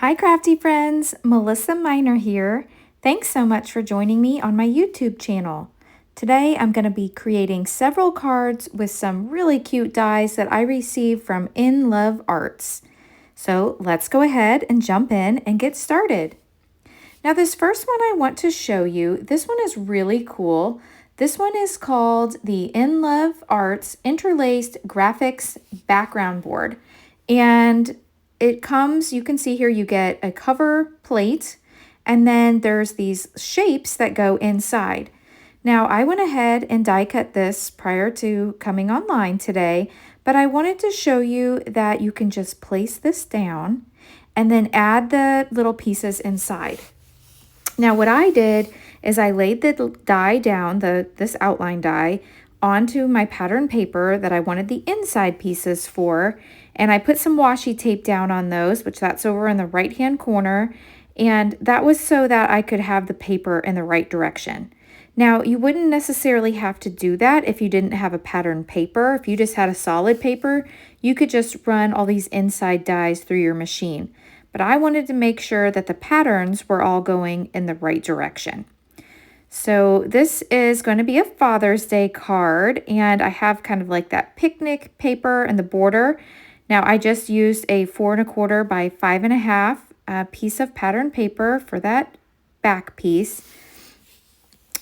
Hi crafty friends, Melissa Minor here. Thanks so much for joining me on my YouTube channel. Today I'm going to be creating several cards with some really cute dies that I received from In Love Arts. So let's go ahead and jump in and get started. Now this first one I want to show you, this one is really cool. This one is called the In Love Arts Interlaced Graphics Background Board. And it comes, you can see here, you get a cover plate, and then there's these shapes that go inside. Now, I went ahead and die cut this prior to coming online today, but I wanted to show you that you can just place this down and then add the little pieces inside. Now, what I did is I laid the die down, this outline die, onto my pattern paper that I wanted the inside pieces for, and I put some washi tape down on those, which that's over in the right-hand corner, and that was so that I could have the paper in the right direction. Now, you wouldn't necessarily have to do that if you didn't have a pattern paper. If you just had a solid paper, you could just run all these inside dies through your machine. But I wanted to make sure that the patterns were all going in the right direction. So this is going to be a Father's Day card, and I have kind of like that picnic paper in the border. Now I just used a 4 1/4 by 5 1/2 piece of pattern paper for that back piece.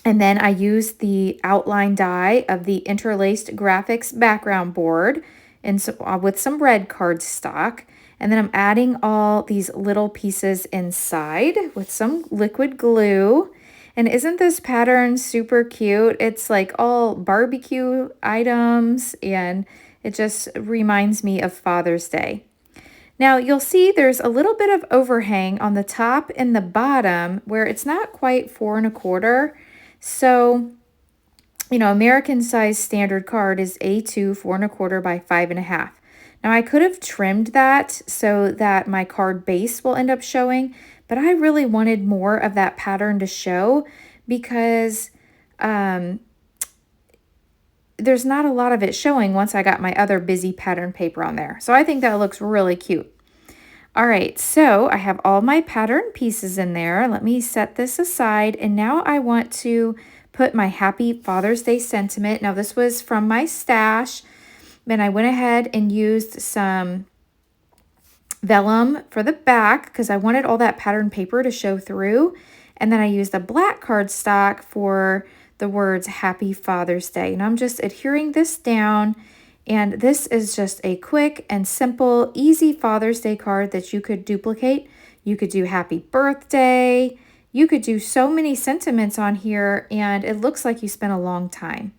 And then I used the outline die of the interlaced graphics background board and with some red cardstock. And then I'm adding all these little pieces inside with some liquid glue. And isn't this pattern super cute? It's like all barbecue items, and it just reminds me of Father's Day. Now you'll see there's a little bit of overhang on the top and the bottom where it's not quite 4 1/4. So, American size standard card is A2 4 1/4 by 5 1/2. Now I could have trimmed that so that my card base will end up showing, but I really wanted more of that pattern to show because there's not a lot of it showing once I got my other busy pattern paper on there. So I think that looks really cute. All right, so I have all my pattern pieces in there. Let me set this aside, and now I want to put my Happy Father's Day sentiment. Now this was from my stash. Then I went ahead and used some vellum for the back because I wanted all that pattern paper to show through. And then I used a black cardstock for the words Happy Father's Day. And I'm just adhering this down. And this is just a quick and simple, easy Father's Day card that you could duplicate. You could do Happy Birthday. You could do so many sentiments on here, and it looks like you spent a long time.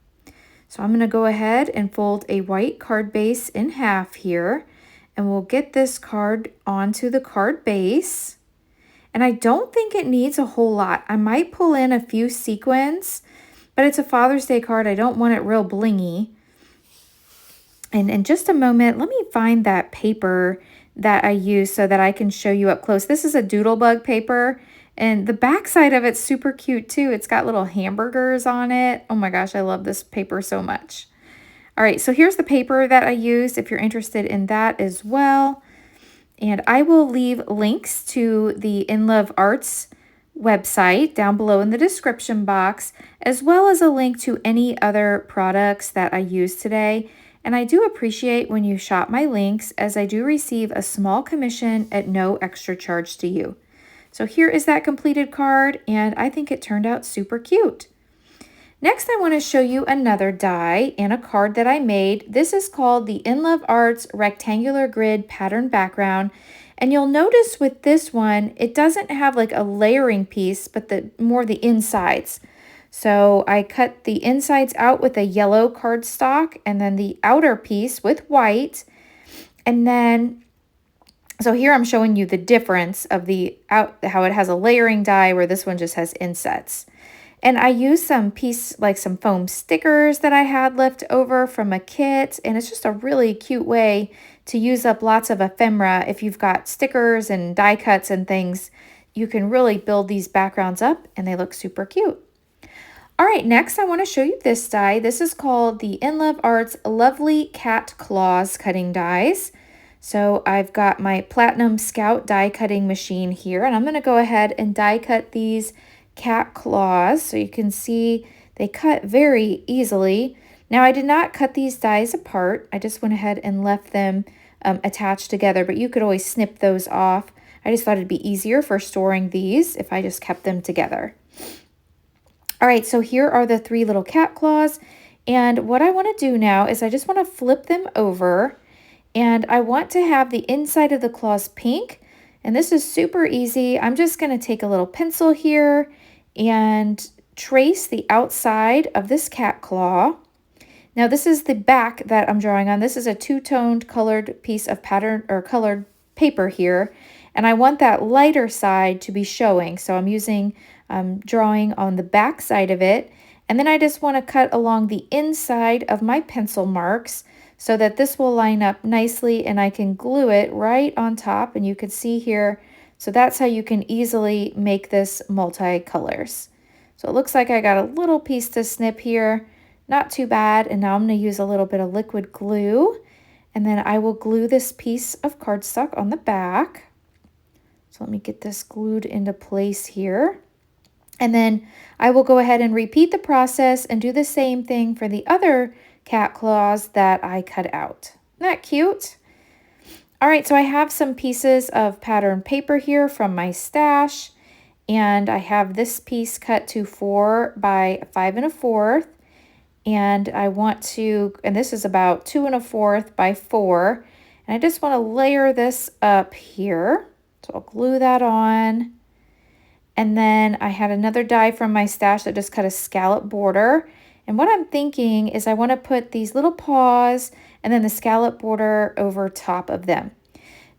So I'm going to go ahead and fold a white card base in half here, and we'll get this card onto the card base. And I don't think it needs a whole lot. I might pull in a few sequins, but it's a Father's Day card. I don't want it real blingy. And in just a moment, let me find that paper that I use so that I can show you up close. This is a Doodlebug paper, and the back side of it's super cute too. It's got little hamburgers on it. Oh my gosh, I love this paper so much. All right, so here's the paper that I used if you're interested in that as well. And I will leave links to the In Love Arts website down below in the description box, as well as a link to any other products that I used today. And I do appreciate when you shop my links, as I do receive a small commission at no extra charge to you. So here is that completed card, and I think it turned out super cute. Next, I want to show you another die and a card that I made. This is called the In Love Arts Rectangular Grid Pattern Background. And you'll notice with this one, it doesn't have like a layering piece, but more the insides. So I cut the insides out with a yellow cardstock and then the outer piece with white. And then, so here I'm showing you the difference of how it has a layering die where this one just has insets. And I used some some foam stickers that I had left over from a kit. And it's just a really cute way to use up lots of ephemera. If you've got stickers and die cuts and things, you can really build these backgrounds up and they look super cute. All right, next I want to show you this die. This is called the In Love Arts Lovely Cat Claws cutting dies. So I've got my Platinum Scout die cutting machine here, and I'm going to go ahead and die cut these cat claws. So you can see they cut very easily. Now I did not cut these dies apart. I just went ahead and left them attached together, but you could always snip those off. I just thought it'd be easier for storing these if I just kept them together. All right, so here are the 3 little cat claws. And what I want to do now is I just want to flip them over, and I want to have the inside of the claws pink. And this is super easy. I'm just going to take a little pencil here and trace the outside of this cat claw. Now this is the back that I'm drawing on. This is a two-toned colored piece of pattern or colored paper here. And I want that lighter side to be showing. So I'm using drawing on the back side of it. And then I just want to cut along the inside of my pencil marks so that this will line up nicely, and I can glue it right on top. And you can see here, so that's how you can easily make this multi-colors. So it looks like I got a little piece to snip here. Not too bad. And now I'm going to use a little bit of liquid glue, and then I will glue this piece of cardstock on the back. So let me get this glued into place here. And then I will go ahead and repeat the process and do the same thing for the other cat claws that I cut out. Isn't that cute? All right, so I have some pieces of pattern paper here from my stash, and I have this piece cut to 4 by 5 1/4. And I want to, and this is about 2 1/4 by 4. And I just want to layer this up here. So I'll glue that on. And then I had another die from my stash that just cut a scallop border. And what I'm thinking is I want to put these little paws and then the scallop border over top of them.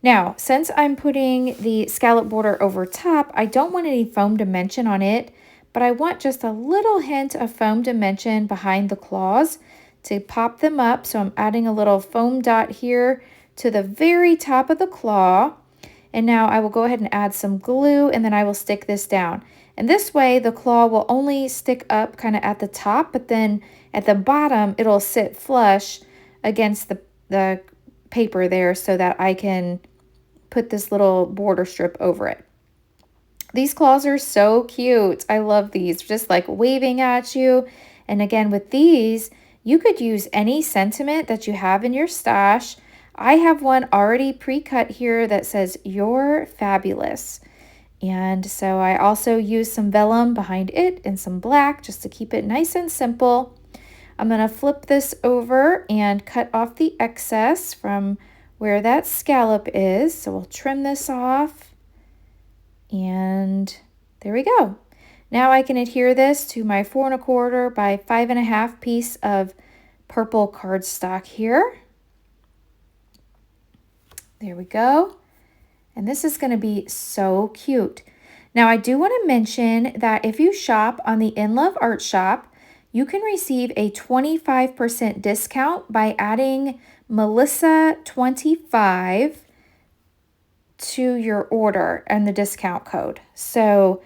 Now, since I'm putting the scallop border over top, I don't want any foam dimension on it, but I want just a little hint of foam dimension behind the claws to pop them up. So I'm adding a little foam dot here to the very top of the claw. And now I will go ahead and add some glue, and then I will stick this down. And this way the claw will only stick up kind of at the top, but then at the bottom it'll sit flush against the paper there so that I can put this little border strip over it. These claws are so cute. I love these, just like waving at you. And again, with these, you could use any sentiment that you have in your stash. I have one already pre-cut here that says, "You're fabulous." And so I also use some vellum behind it and some black just to keep it nice and simple. I'm going to flip this over and cut off the excess from where that scallop is. So we'll trim this off. And there we go. Now I can adhere this to my 4 1/4 by 5 1/2 piece of purple cardstock here. There we go. And this is going to be so cute. Now I do want to mention that if you shop on the In Love Art Shop, you can receive a 25% discount by adding Melissa25 to your order and the discount code. So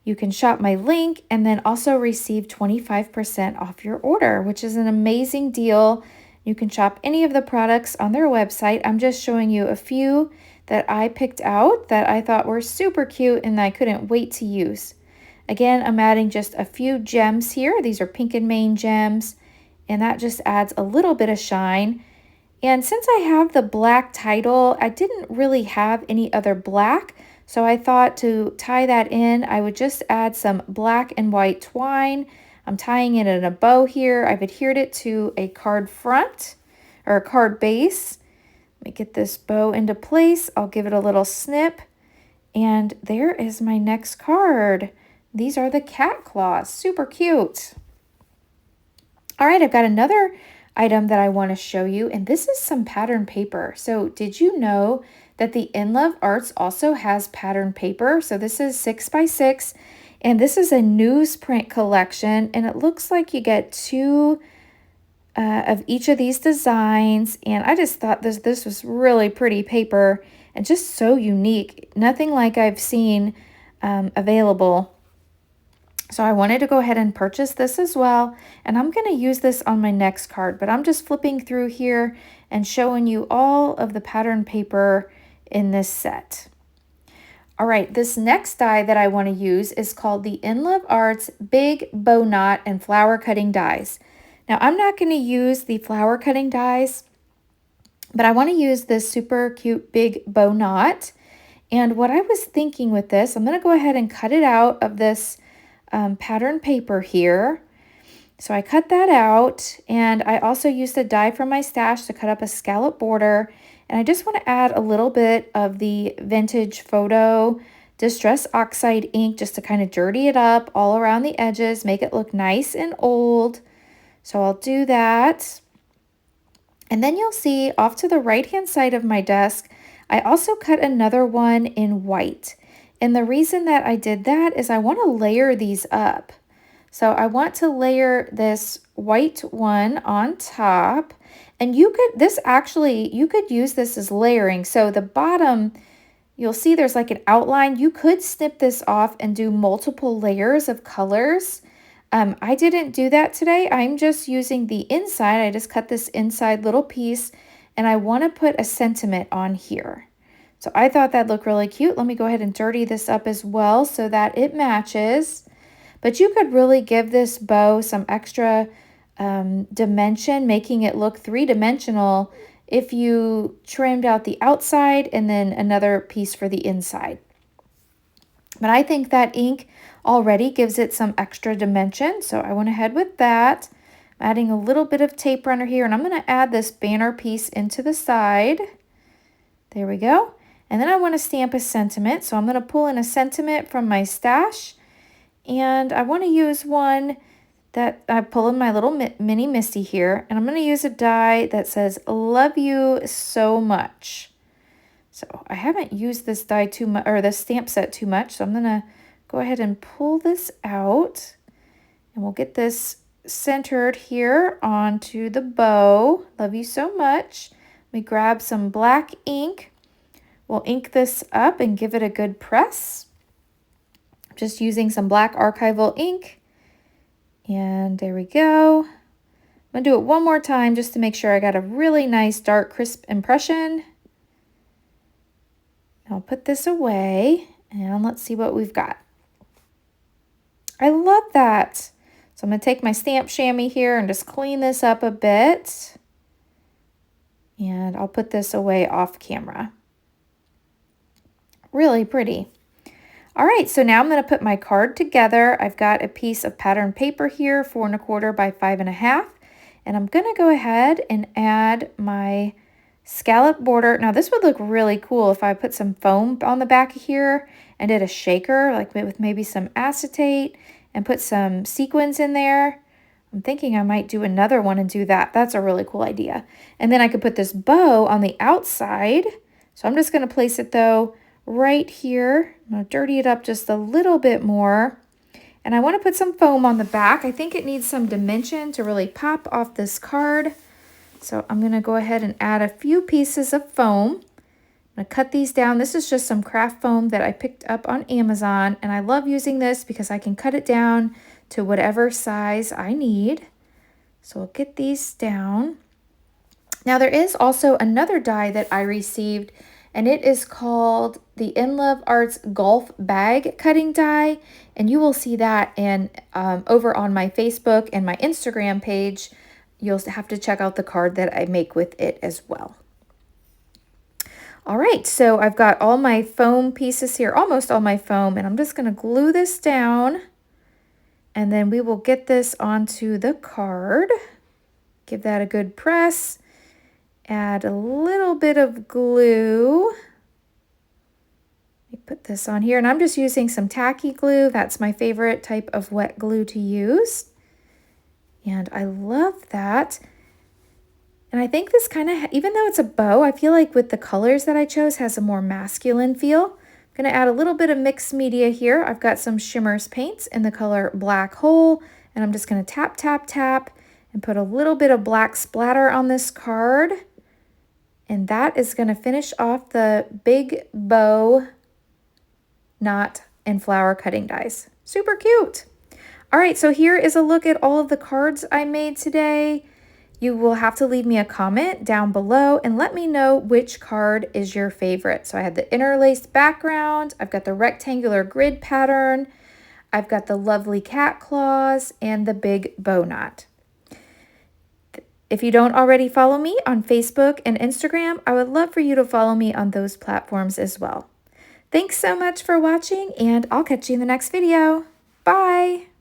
you can shop my link and then also receive 25% off your order, which is an amazing deal. You can shop any of the products on their website. I'm just showing you a few that I picked out that I thought were super cute and I couldn't wait to use. Again, I'm adding just a few gems here. These are Pink and Main gems, and that just adds a little bit of shine. And since I have the black title, I didn't really have any other black, so I thought to tie that in, I would just add some black and white twine. I'm tying it in a bow here. I've adhered it to a card front or a card base. Let me get this bow into place. I'll give it a little snip, and there is my next card. These are the cat claws, super cute. All right, I've got another item that I want to show you, and this is some pattern paper. So did you know that the In Love Arts also has pattern paper? So this is 6 by 6, and this is a newsprint collection, and it looks like you get 2 of each of these designs, and I just thought this was really pretty paper and just so unique. Nothing like I've seen available. So I wanted to go ahead and purchase this as well, and I'm going to use this on my next card, but I'm just flipping through here and showing you all of the pattern paper in this set. All right, this next die that I want to use is called the In Love Arts Big Bow Knot and Flower Cutting Dies. Now, I'm not going to use the flower cutting dies, but I want to use this super cute big bow knot. And what I was thinking with this, I'm going to go ahead and cut it out of this pattern paper here. So I cut that out, and I also used a die from my stash to cut up a scallop border. And I just want to add a little bit of the Vintage Photo Distress Oxide ink just to kind of dirty it up all around the edges, make it look nice and old. So I'll do that. And then you'll see off to the right-hand side of my desk, I also cut another one in white. And the reason that I did that is I want to layer these up. So I want to layer this white one on top. And you could use this as layering. So the bottom, you'll see there's like an outline. You could snip this off and do multiple layers of colors. I didn't do that today. I'm just using the inside. I just cut this inside little piece, and I want to put a sentiment on here. So I thought that'd look really cute. Let me go ahead and dirty this up as well so that it matches. But you could really give this bow some extra dimension, making it look three-dimensional if you trimmed out the outside and then another piece for the inside. But I think that ink already gives it some extra dimension, so I went ahead with that. I'm adding a little bit of tape runner here, and I'm going to add this banner piece into the side. There we go. And then I want to stamp a sentiment, so I'm going to pull in a sentiment from my stash, and I want to use one that I pull in my little mini Misty here, and I'm going to use a die that says, "Love you so much." So I haven't used this die too much, or this stamp set too much, so I'm going to go ahead and pull this out, and we'll get this centered here onto the bow. Love you so much. We grab some black ink. We'll ink this up and give it a good press. Just using some black archival ink. And there we go. I'm going to do it one more time just to make sure I got a really nice dark crisp impression. I'll put this away and let's see what we've got. I love that. So I'm going to take my stamp chamois here and just clean this up a bit. And I'll put this away off camera. Really pretty. All right, so now I'm going to put my card together. I've got a piece of pattern paper here, 4 1/4 by 5 1/2. And I'm going to go ahead and add my scallop border. Now this would look really cool if I put some foam on the back here and did a shaker, like with maybe some acetate, and put some sequins in there. I'm thinking I might do another one and do that. That's a really cool idea. And then I could put this bow on the outside. So I'm just going to place it though right here. I'm going to dirty it up just a little bit more. And I want to put some foam on the back. I think it needs some dimension to really pop off this card. So I'm going to go ahead and add a few pieces of foam. I'm going to cut these down. This is just some craft foam that I picked up on Amazon. And I love using this because I can cut it down to whatever size I need. So I'll get these down. Now there is also another die that I received, and it is called the In Love Arts Golf Bag Cutting Die. And you will see that in over on my Facebook and my Instagram page. You'll have to check out the card that I make with it as well. All right, so I've got all my foam pieces here, almost all my foam, and I'm just going to glue this down. And then we will get this onto the card. Give that a good press. Add a little bit of glue. Let me put this on here, and I'm just using some tacky glue. That's my favorite type of wet glue to use. And I love that. And I think this kind of, even though it's a bow, I feel like with the colors that I chose has a more masculine feel. I'm going to add a little bit of mixed media here. I've got some Shimmers paints in the color Black Hole, and I'm just going to tap, tap, tap, and put a little bit of black splatter on this card. And that is going to finish off the big bow knot and flower cutting dies. Super cute. All right, so here is a look at all of the cards I made today. You will have to leave me a comment down below and let me know which card is your favorite. So I had the interlaced background, I've got the rectangular grid pattern, I've got the lovely cat claws, and the big bow knot. If you don't already follow me on Facebook and Instagram, I would love for you to follow me on those platforms as well. Thanks so much for watching, and I'll catch you in the next video. Bye!